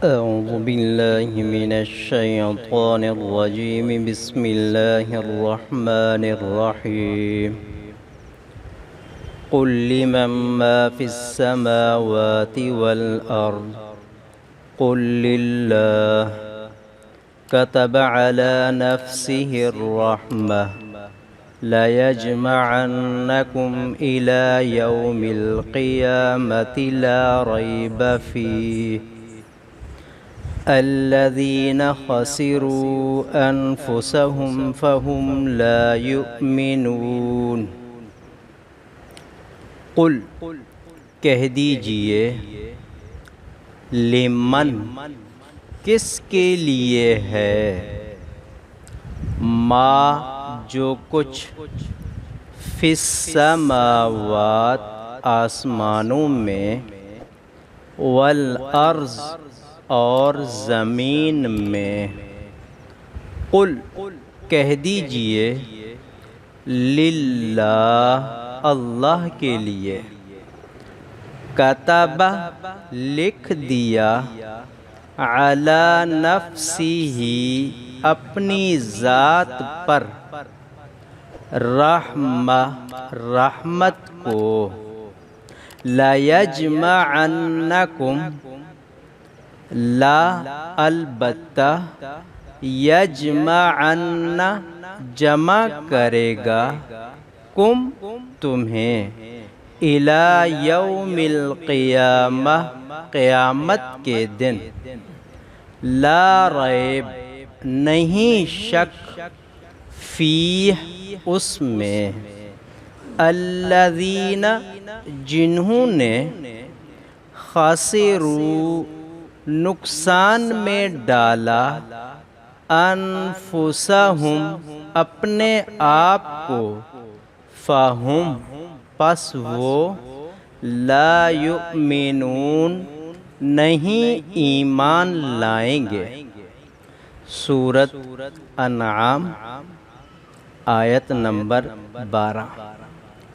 أعوذ بالله من الشيطان الرجيم بسم الله الرحمن الرحيم قل لمن ما في السماوات والأرض قل لله كتب على نفسه الرحمة ليجمعنكم إلى يوم القيامة لا ريب فيه الذين خسروا أنفسهم فهم لا يؤمنون قل کہہ دیجئے لمن کس کے لیے ہے ما جو کچھ فی السماوات آسمانوں میں والارض اور زمین میں قل کہہ دیجئے للہ اللہ کے لیے کتب لکھ دیا علی نفسہ اپنی ذات پر رحمت کو لیجمعنکم لا البتہ یجمعن جمع کرے گا کم تمہیں الی یوم القیامہ قیامت کے دن لا ریب نہیں شک فیہ اس میں الذین جنہوں نے خسروا نقصان میں ڈالا انفسہم اپنے آپ کو فہم پس وہ لا یؤمنون نہیں ایمان لائیں گے۔ سورۃ انعام آیت نمبر 12۔